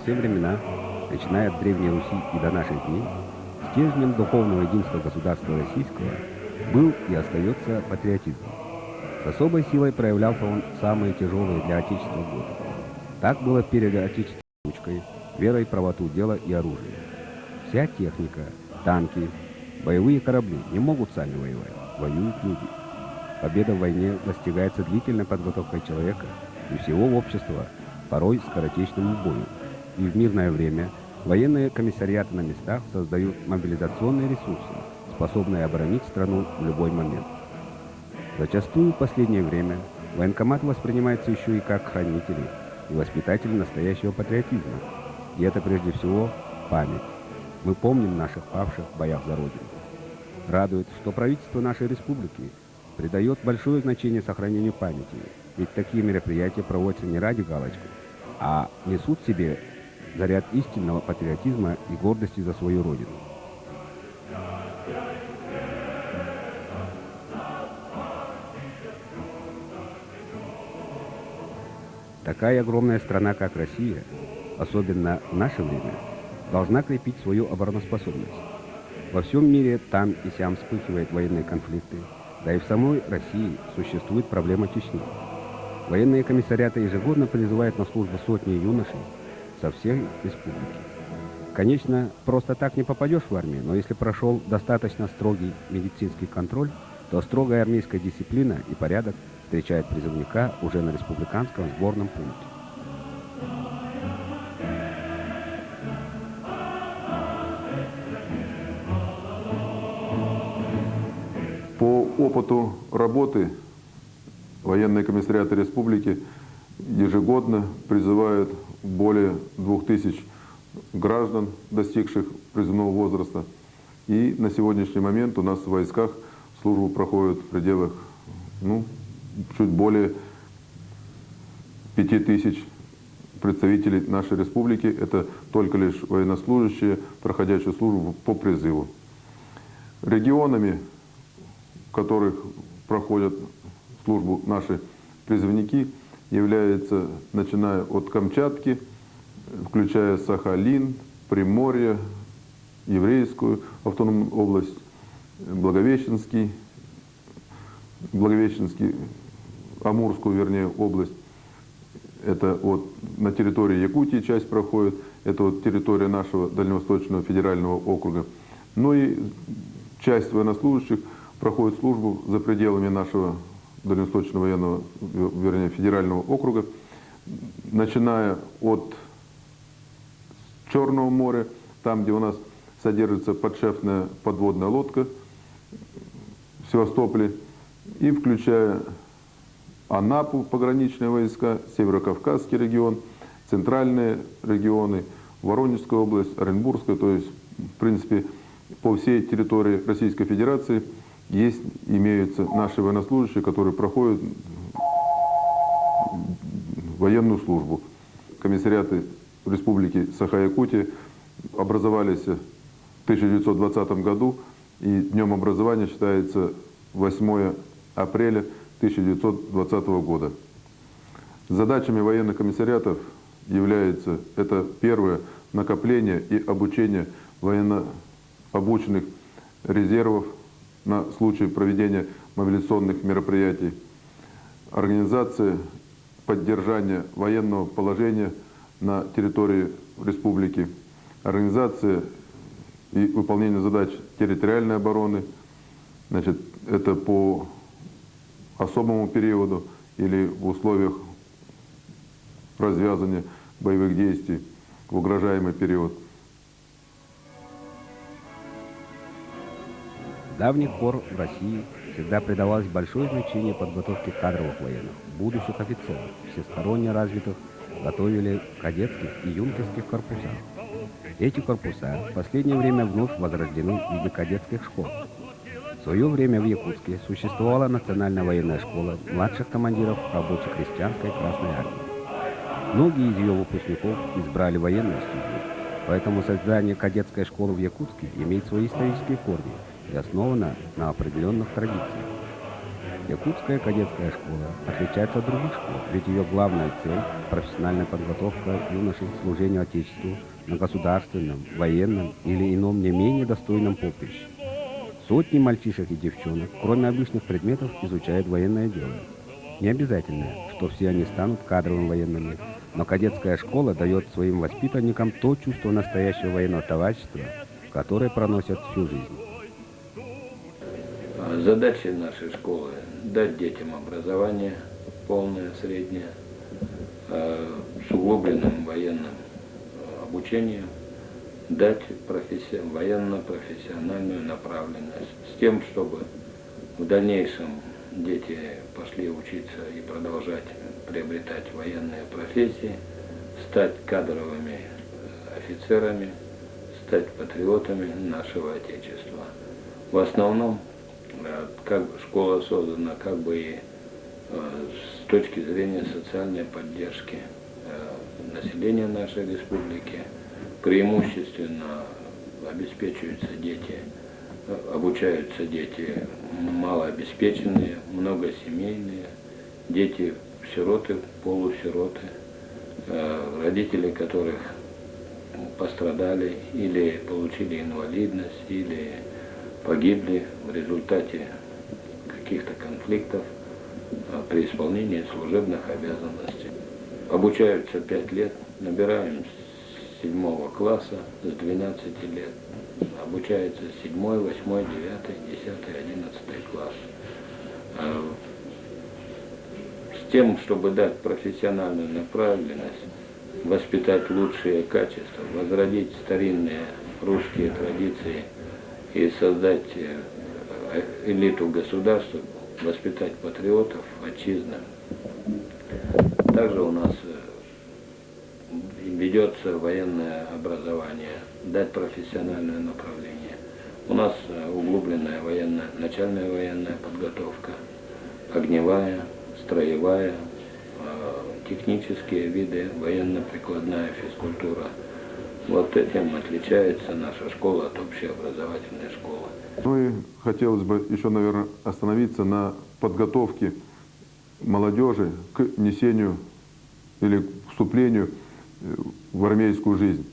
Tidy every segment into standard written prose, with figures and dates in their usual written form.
все времена, начиная от Древней Руси и до наших дней, стержнем духовного единства государства российского был и остается патриотизм. С особой силой проявлялся он в самые тяжелые для Отечества годы. Так было перед Отечественной ручкой, верой в правоту дела и оружия. Вся техника, танки, боевые корабли не могут сами воевать, воюют люди. Победа в войне достигается длительной подготовкой человека и всего общества, порой скоротечному бою. И в мирное время военные комиссариаты на местах создают мобилизационные ресурсы, способные оборонить страну в любой момент. Зачастую в последнее время военкомат воспринимается еще и как хранители и воспитатели настоящего патриотизма. И это прежде всего память. Мы помним наших павших в боях за Родину. Радует, что правительство нашей республики придает большое значение сохранению памяти, ведь такие мероприятия проводятся не ради галочки, а несут в себе заряд истинного патриотизма и гордости за свою Родину. Такая огромная страна, как Россия, особенно в наше время, должна крепить свою обороноспособность. Во всем мире там и сям вспыхивают военные конфликты, да и в самой России существует проблема Чечни. Военные комиссариаты ежегодно призывают на службу сотни юношей со всей республики. Конечно, просто так не попадешь в армию, но если прошел достаточно строгий медицинский контроль, то строгая армейская дисциплина и порядок встречает призывника уже на республиканском сборном пункте. По опыту работы военные комиссариаты республики ежегодно призывают более 2000 граждан, достигших призывного возраста. И на сегодняшний момент у нас в войсках службу проходит в пределах чуть более 5000 представителей нашей республики. Это только лишь военнослужащие, проходящие службу по призыву. Регионами, в которых проходят службу наши призывники, являются, начиная от Камчатки, включая Сахалин, Приморье, Еврейскую автономную область, Благовещенский, Амурскую, вернее, область. Это вот на территории Якутии часть проходит, это вот территория нашего Дальневосточного федерального округа. Ну и часть военнослужащих проходит службу за пределами нашего Дальневосточного военного, вернее, федерального округа, начиная от Черного моря, там, где у нас содержится подшефная подводная лодка в Севастополе, и включая Анапу, пограничные войска, Северо-Кавказский регион, центральные регионы, Воронежская область, Оренбургская, то есть, в принципе, по всей территории Российской Федерации имеются наши военнослужащие, которые проходят военную службу. Комиссариаты Республики Саха-Якутия образовались в 1920 году, и днем образования считается 8 апреля 1920 года. Задачами военных комиссариатов является это первое – накопление и обучение военно-обученных резервов на случай проведения мобилизационных мероприятий, организация поддержания военного положения на территории республики, организация и выполнение задач территориальной обороны, значит, это по особому периоду или в условиях развязывания боевых действий в угрожаемый период. С давних пор в России всегда придавалось большое значение подготовке кадровых военных, будущих офицеров, всесторонне развитых, готовили в кадетских и юнкерских корпусах. Эти корпуса в последнее время вновь возрождены в виде кадетских школ. В свое время в Якутске существовала Национальная военная школа младших командиров рабоче-крестьянской Красной Армии. Многие из ее выпускников избрали военную службу, поэтому создание кадетской школы в Якутске имеет свои исторические корни и основано на определенных традициях. Якутская кадетская школа отличается от других школ, ведь ее главная цель – профессиональная подготовка юношей к служению Отечеству на государственном, военном или ином не менее достойном поприще. Сотни мальчишек и девчонок, кроме обычных предметов, изучают военное дело. Не обязательно, что все они станут кадровыми военными, но кадетская школа дает своим воспитанникам то чувство настоящего военного товарищества, которое проносят всю жизнь. Задача нашей школы – дать детям образование полное, среднее, с углубленным военным обучением, дать военно-профессиональную направленность, с тем, чтобы в дальнейшем дети пошли учиться и продолжать приобретать военные профессии, стать кадровыми офицерами, стать патриотами нашего Отечества. В основном школа создана как бы и с точки зрения социальной поддержки населения нашей республики. Преимущественно обучаются дети малообеспеченные, многосемейные, дети-сироты, полусироты, родители которых пострадали или получили инвалидность, или погибли в результате каких-то конфликтов при исполнении служебных обязанностей. Обучаются 5 лет, набираем с 7 класса, с 12 лет. Обучаются 7, 8, 9, 10, 11 класс. С тем, чтобы дать профессиональную направленность, воспитать лучшие качества, возродить старинные русские традиции и создать элиту государства, воспитать патриотов отчизны. Также у нас ведется военное образование, дать профессиональное направление. У нас углубленная начальная военная подготовка, огневая, строевая, технические виды, военно-прикладная физкультура. Вот этим отличается наша школа от общеобразовательной школы. Ну и хотелось бы еще, наверное, остановиться на подготовке молодежи к несению или вступлению в армейскую жизнь.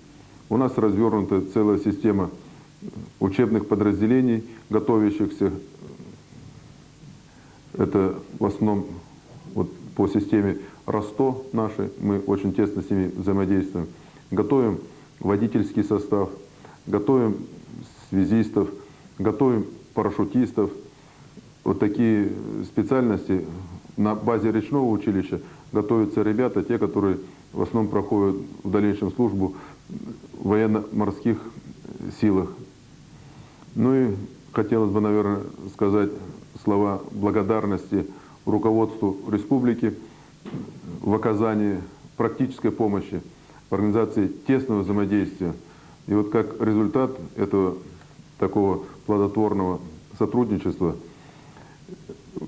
У нас развернута целая система учебных подразделений, готовящихся. Это в основном вот по системе РОСТО нашей, мы очень тесно с ними взаимодействуем. Готовим водительский состав, готовим связистов, готовим парашютистов. Вот такие специальности на базе речного училища готовятся ребята, те, которые в основном проходят в дальнейшем службу в военно-морских силах. Ну и хотелось бы, наверное, сказать слова благодарности руководству республики в оказании практической помощи, в организации тесного взаимодействия. И вот как результат этого такого плодотворного сотрудничества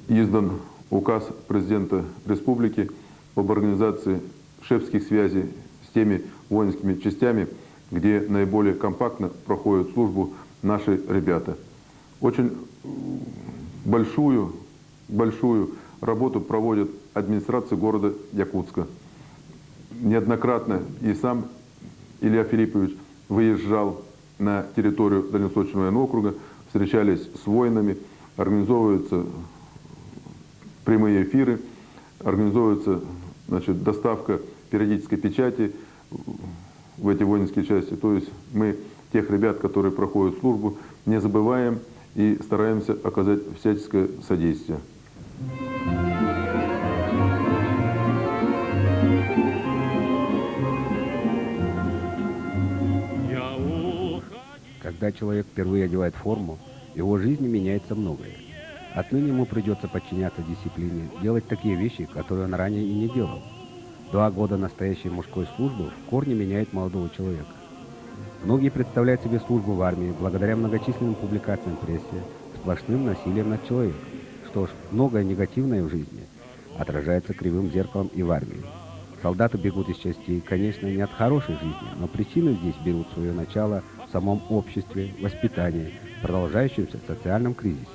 издан указ президента республики об организации шефских связей с теми воинскими частями, где наиболее компактно проходят службу наши ребята. Очень большую работу проводит администрация города Якутска. Неоднократно и сам Илья Филиппович выезжал на территорию Дальневосточного военного округа, встречались с воинами, организовываются прямые эфиры, организовывается, значит, доставка периодической печати в эти воинские части. То есть мы тех ребят, которые проходят службу, не забываем и стараемся оказать всяческое содействие. Когда человек впервые одевает форму, в его жизни меняется многое. Отныне ему придется подчиняться дисциплине, делать такие вещи, которые он ранее и не делал. 2 года настоящей мужской службы в корне меняет молодого человека. Многие представляют себе службу в армии благодаря многочисленным публикациям в прессе, сплошным насилием над человеком. Что ж, многое негативное в жизни отражается кривым зеркалом и в армии. Солдаты бегут из частей, конечно, не от хорошей жизни, но причины здесь берут свое начало в самом обществе, воспитании, продолжающемся социальном кризисе.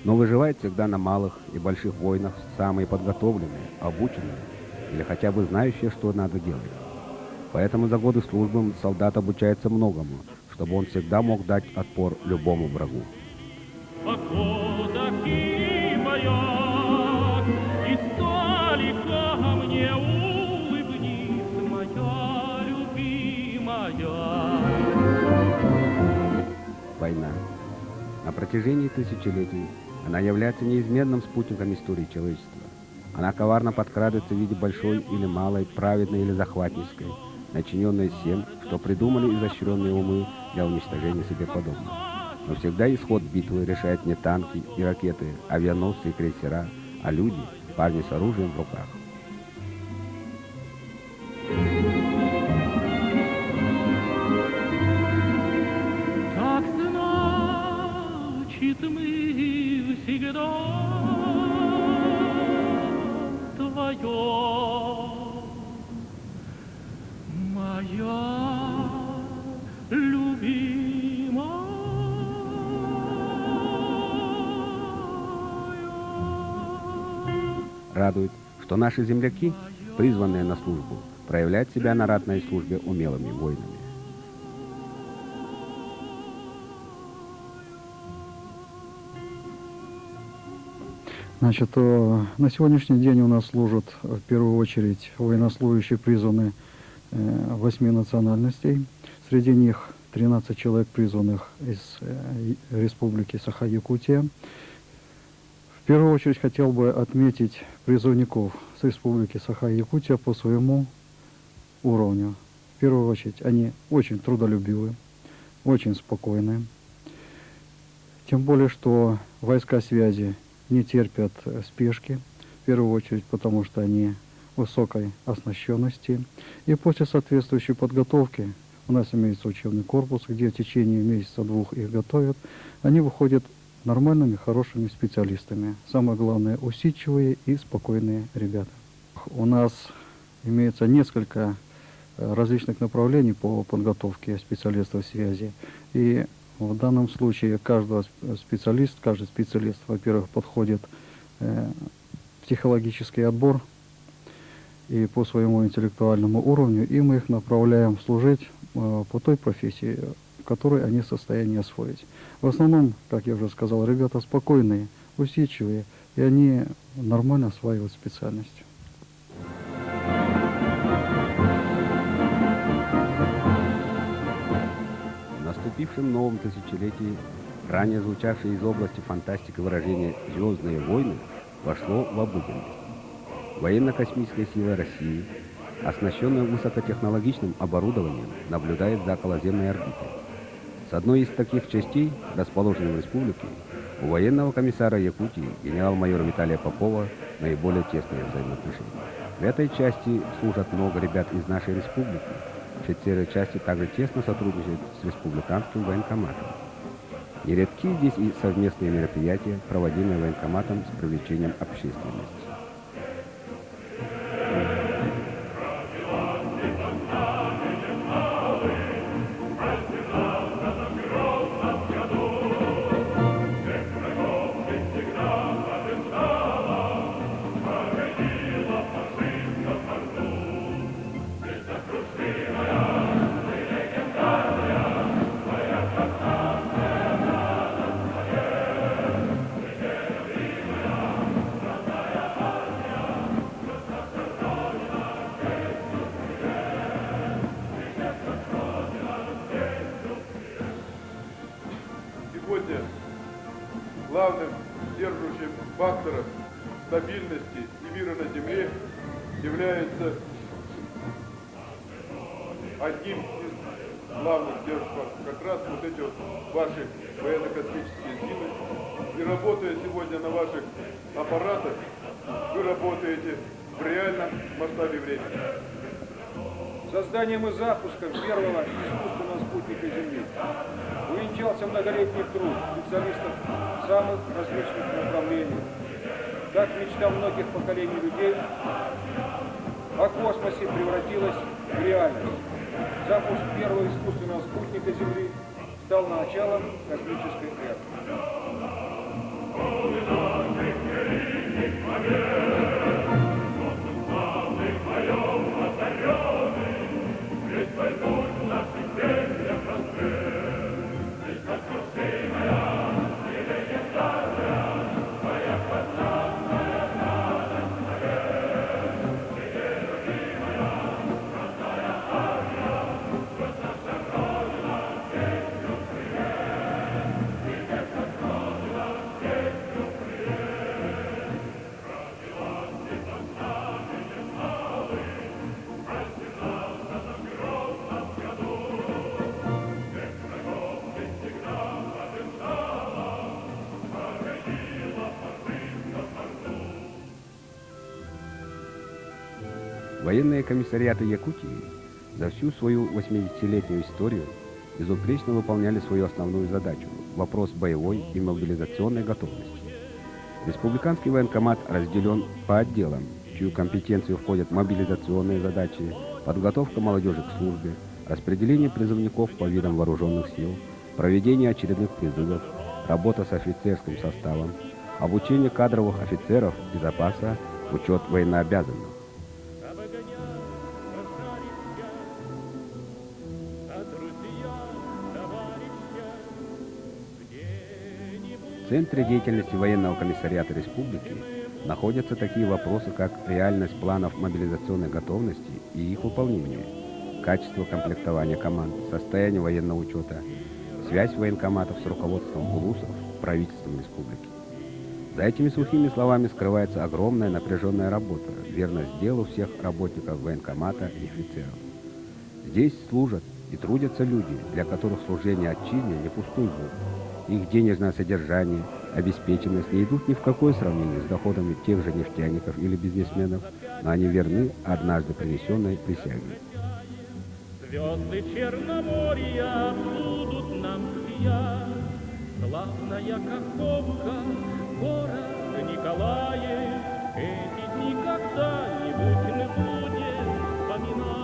Но выживают всегда на малых и больших войнах самые подготовленные, обученные или хотя бы знающие, что надо делать. Поэтому за годы службы солдат обучается многому, чтобы он всегда мог дать отпор любому врагу. Погода моя, издалека мне улыбнись, моя любимая. Война. На протяжении тысячелетий она является неизменным спутником истории человечества. Она коварно подкрадывается в виде большой или малой, праведной или захватнической, начиненной всем, что придумали изощренные умы для уничтожения себе подобных. Но всегда исход битвы решают не танки и ракеты, авианосцы и крейсера, а люди, парни с оружием в руках. Так значит, мы всегда вдвоем, моя любимая. Радует, что наши земляки, призванные на службу, проявляют себя на ратной службе умелыми воинами. Значит, на сегодняшний день у нас служат в первую очередь военнослужащие, призванные 8 национальностей. Среди них 13 человек, призванных из Республики Саха-Якутия. В первую очередь хотел бы отметить призывников с Республики Саха-Якутия по своему уровню. В первую очередь они очень трудолюбивые, очень спокойные. Тем более, что войска связи не терпят спешки, в первую очередь потому, что они высокой оснащенности. И после соответствующей подготовки, у нас имеется учебный корпус, где в течение месяца-двух их готовят, они выходят нормальными, хорошими специалистами. Самое главное, усидчивые и спокойные ребята. У нас имеется несколько различных направлений по подготовке специалистов связи. И в данном случае каждый специалист, во-первых, подходит психологический отбор и по своему интеллектуальному уровню, и мы их направляем служить по той профессии, в которой они в состоянии освоить. В основном, как я уже сказал, ребята спокойные, усидчивые, и они нормально осваивают специальность. В наступившем новом тысячелетии ранее звучавшее из области фантастики выражение «звездные войны» вошло в обыденность. Военно-космическая сила России, оснащенная высокотехнологичным оборудованием, наблюдает за околоземной орбитой. С одной из таких частей, расположенной в республике, у военного комиссара Якутии генерал-майора Виталия Попова наиболее тесные взаимоотношения. В этой части служат много ребят из нашей республики. Офицеры части также тесно сотрудничают с республиканским военкоматом. Нередки здесь и совместные мероприятия, проводимые военкоматом с привлечением общественности. Сегодня главным сдерживающим фактором стабильности и мира на Земле является одним из главных сдерживающих факторов как раз вот эти вот ваши военно-космические силы. И работая сегодня на ваших аппаратах, вы работаете в реальном масштабе времени. Созданием и запуском первого искусственного спутника Земли увенчался многолетний труд специалистов самых различных направлений. Как мечта многих поколений людей о космосе превратилась в реальность. Запуск первого искусственного спутника Земли стал началом космической эры. Военные комиссариаты Якутии за всю свою 80-летнюю историю безупречно выполняли свою основную задачу – вопрос боевой и мобилизационной готовности. Республиканский военкомат разделен по отделам, в чью компетенцию входят мобилизационные задачи, подготовка молодежи к службе, распределение призывников по видам вооруженных сил, проведение очередных призывов, работа с офицерским составом, обучение кадровых офицеров и запаса, учет военнообязанных. В центре деятельности военного комиссариата республики находятся такие вопросы, как реальность планов мобилизационной готовности и их выполнение, качество комплектования команд, состояние военного учета, связь военкоматов с руководством УЛУСов, правительством республики. За этими сухими словами скрывается огромная напряженная работа, верность делу всех работников военкомата и офицеров. Здесь служат и трудятся люди, для которых служение отчизне не пустой звук. Их денежное содержание, обеспеченность не идут ни в какое сравнение с доходами тех же нефтяников или бизнесменов, но они верны однажды принесенной присяге. Звезды Черноморья будут нам сиять, славная Каховка, город Николаев, эти дни когда-нибудь мы будем вспоминать.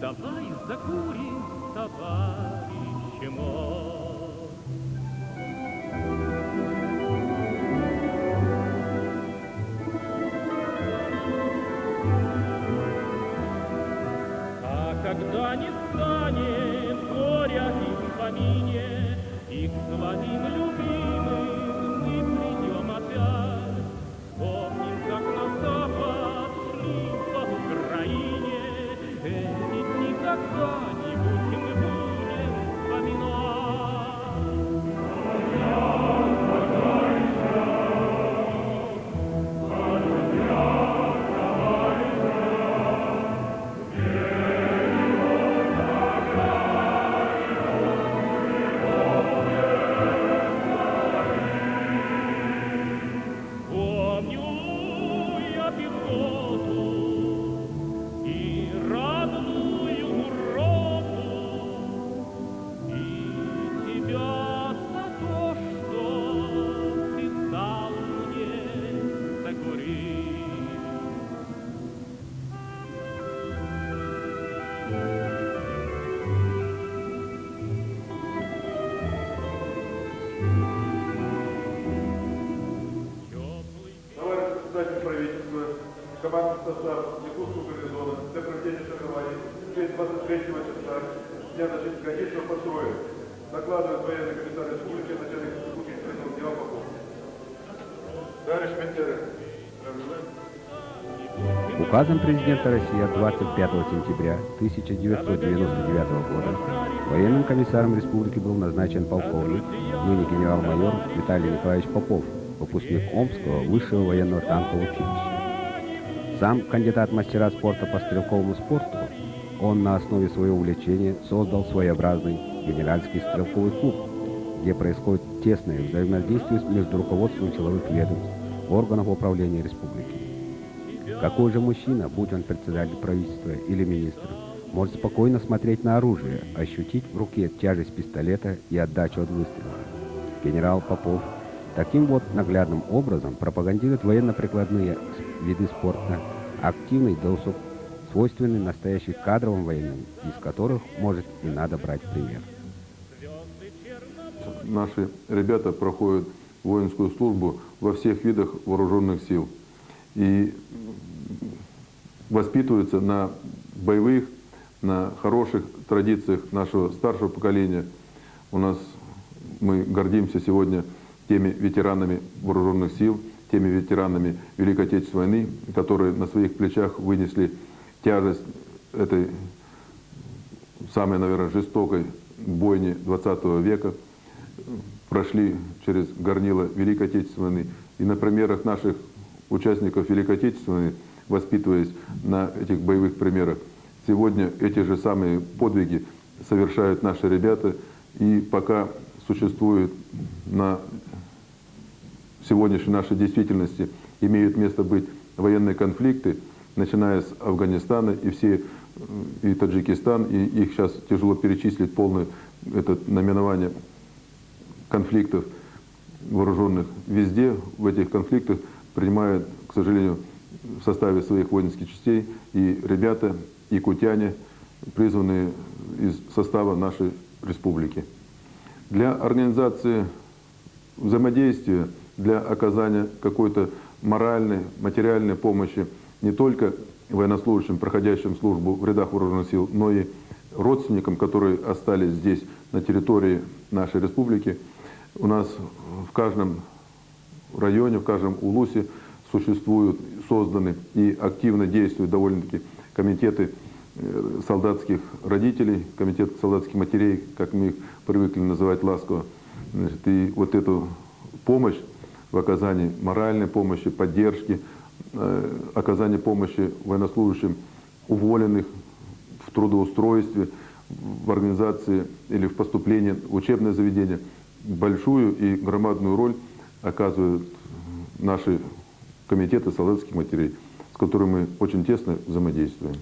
Давай закурим, товарищ мой. А когда не станет горя и в помине, и к своим любимым мы придем опять, вспомним, как на запад шли по Украине. Когда-нибудь мы будем вспоминать. Помню я пехоту и родную роту, и тебя за то, что ты дал мне закурить. Товарищ председатель правительства, командный состав Якутского гарнизона для проведения шифрований в честь 23-го числа дня начала конечного построя докладывает военный комиссар республики, начальник республики дела Попов. Товарищ офицеры, Указом президента России от 25 сентября 1999 года военным комиссаром республики был назначен полковник, ныне генерал-майор Виталий Николаевич Попов, выпускник Омского высшего военного танкового училища. Сам кандидат мастера спорта по стрелковому спорту, он на основе своего увлечения создал своеобразный генеральский стрелковый клуб, где происходит тесное взаимодействие между руководством силовых ведомств, органов управления республики. Какой же мужчина, будь он председатель правительства или министр, может спокойно смотреть на оружие, ощутить в руке тяжесть пистолета и отдачу от выстрела? Генерал Попов таким вот наглядным образом пропагандирует военно-прикладные виды спорта, активный досуг, свойственный настоящим кадровым военным, из которых может и надо брать пример. Наши ребята проходят воинскую службу во всех видах вооруженных сил и воспитываются на боевых, на хороших традициях нашего старшего поколения. Мы гордимся сегодня теми ветеранами вооруженных сил, теми ветеранами Великой Отечественной войны, которые на своих плечах вынесли тяжесть этой самой, наверное, жестокой бойни 20 века, прошли через горнило Великой Отечественной войны. И на примерах наших участников Великой Отечественной войны, воспитываясь на этих боевых примерах, сегодня эти же самые подвиги совершают наши ребята. И пока существует на сегодняшней нашей действительности, имеют место быть военные конфликты, начиная с Афганистана и Таджикистан, и их сейчас тяжело перечислить полное это наименование конфликтов вооруженных. Везде в этих конфликтах принимают, к сожалению, в составе своих воинских частей и ребята, якутяне, призванные из состава нашей республики. Для организации взаимодействия, для оказания какой-то моральной, материальной помощи не только военнослужащим, проходящим службу в рядах вооруженных сил, но и родственникам, которые остались здесь, на территории нашей республики. У нас в каждом районе, в каждом улусе существуют, созданы и активно действуют довольно-таки комитеты солдатских родителей, комитет солдатских матерей, как мы их привыкли называть ласково. И вот эту помощь в оказании моральной помощи, поддержки, оказание помощи военнослужащим, уволенных в трудоустройстве, в организации или в поступлении в учебное заведение, большую и громадную роль оказывают наши комитеты солдатских матерей, с которыми мы очень тесно взаимодействуем.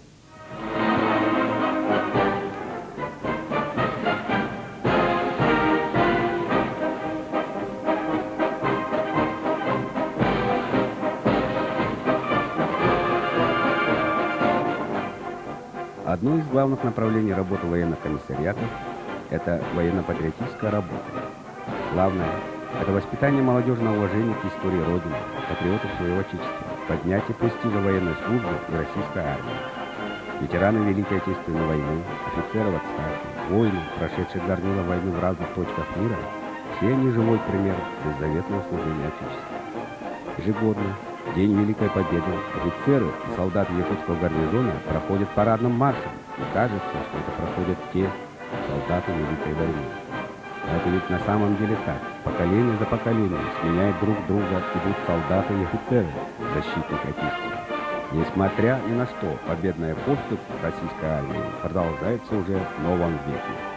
Одно из главных направлений работы военных комиссариатов – это военно-патриотическая работа. Главное – это воспитание молодежи на уважение к истории Родины, патриотов своего Отечества, поднятие престижа военной службы и российской армии. Ветераны Великой Отечественной войны, офицеры в отставке, воины, прошедшие горнило войны в разных точках мира, все они живой пример беззаветного служения Отечеству. Ежегодно, в День Великой Победы, офицеры и солдаты якутского гарнизона проходят парадным маршем, и кажется, что это проходят те солдаты Великой войны. Но это ведь на самом деле так. Поколение за поколением сменяют друг друга, идут солдаты и офицеры, защитники Отечества. Несмотря ни на что, победная поступь российской армии продолжается уже в новом веке.